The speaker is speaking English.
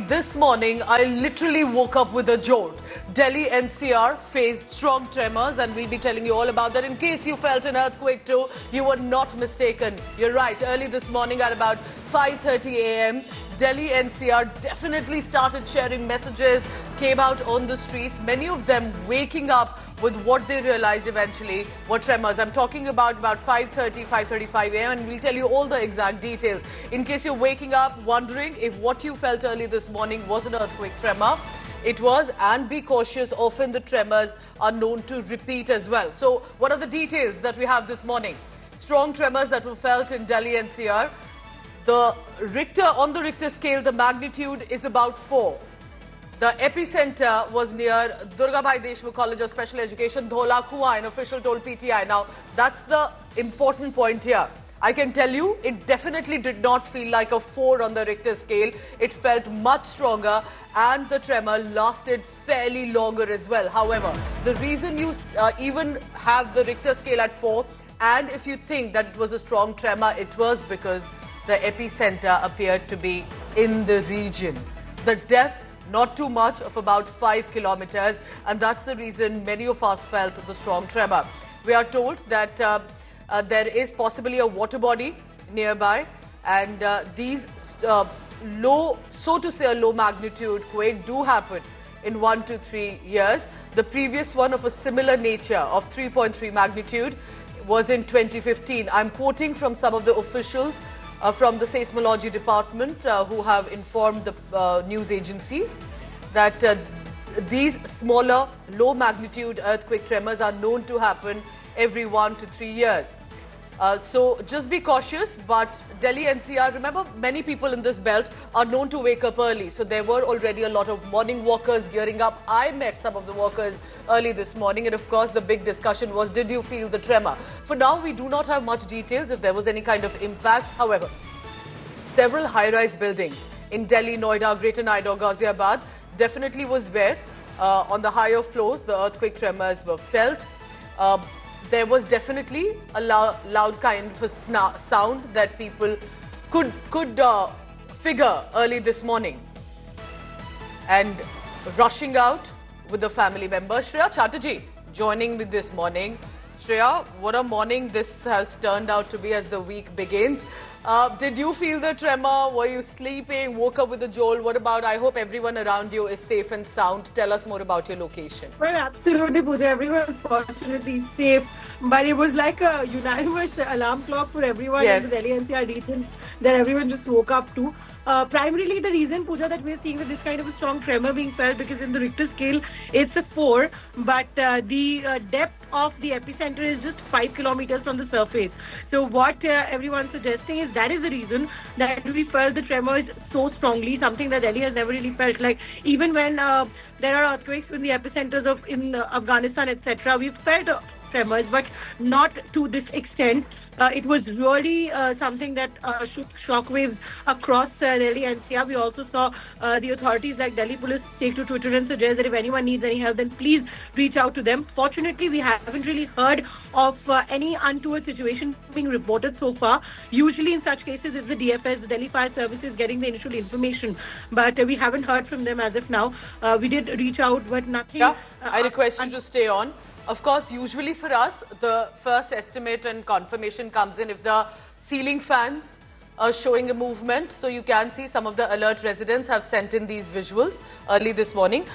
this morning, I literally woke up with a jolt. Delhi NCR faced strong tremors, and we'll be telling you all about that. In case you felt an earthquake too, you were not mistaken. You're right. Early this morning at about 5:30 a.m., Delhi NCR definitely started sharing messages, came out on the streets, many of them waking up with what they realized eventually were tremors. I'm talking about 5:30, 5:35 a.m. and we'll tell you all the exact details. In case you're waking up wondering if what you felt early this morning was an earthquake tremor, it was, and be cautious, often the tremors are known to repeat as well. So what are the details that we have this morning? Strong tremors that were felt in Delhi NCR. On the Richter scale, the magnitude is about 4. The epicenter was near Durgabhai Deshmukh College of Special Education, Dhola Kuan, an official told PTI. Now, that's the important point here. I can tell you, it definitely did not feel like a 4 on the Richter scale. It felt much stronger, and the tremor lasted fairly longer as well. However, the reason you even have the Richter scale at 4, and if you think that it was a strong tremor, it was because the epicenter appeared to be in the region. The depth, not too much, of about 5 kilometers, and that's the reason many of us felt the strong tremor. We are told that there is possibly a water body nearby, and these low magnitude quake do happen in 1 to 3 years. The previous one of a similar nature of 3.3 magnitude was in 2015. I'm quoting from some of the officials from the seismology department who have informed the news agencies that these smaller, low magnitude earthquake tremors are known to happen every 1 to 3 years. So just be cautious, but Delhi NCR, remember, many people in this belt are known to wake up early. So there were already a lot of morning walkers gearing up. I met some of the walkers early this morning, and of course the big discussion was, did you feel the tremor? For now, we do not have much details if there was any kind of impact. However, several high-rise buildings in Delhi, Noida, Greater Noida, Ghaziabad definitely was where on the higher floors the earthquake tremors were felt. There was definitely a loud kind of a sound that people could figure early this morning. And rushing out with the family member, Shreya Chatterjee, joining me this morning. Shreya, what a morning this has turned out to be as the week begins. Did you feel the tremor? Were you sleeping? Woke up with a jolt? What about, I hope everyone around you is safe and sound. Tell us more about your location. Well, absolutely, Pooja. Everyone's fortunately safe. But it was like a unanimous alarm clock for everyone in the Delhi NCR region that everyone just woke up to. Primarily, the reason, Pooja, that we're seeing this kind of a strong tremor being felt, because in the Richter scale, it's a 4, but the depth of the epicenter is just 5 kilometers from the surface. So what everyone's suggesting is that is the reason that we felt the tremors so strongly, something that Delhi has never really felt. Like, even when there are earthquakes in the epicenters of Afghanistan, etc., we've felt tremors, but not to this extent. It was really something that shook shockwaves across Delhi NCR. We also saw the authorities like Delhi Police take to Twitter and suggest that if anyone needs any help, then please reach out to them. Fortunately, we haven't really heard of any untoward situation being reported so far. Usually in such cases, it's the DFS, the Delhi Fire Services, getting the initial information, but we haven't heard from them as of now. We did reach out, but nothing. Yeah, I request you to stay on. Of course, usually for us, the first estimate and confirmation comes in if the ceiling fans are showing a movement. So you can see some of the alert residents have sent in these visuals early this morning.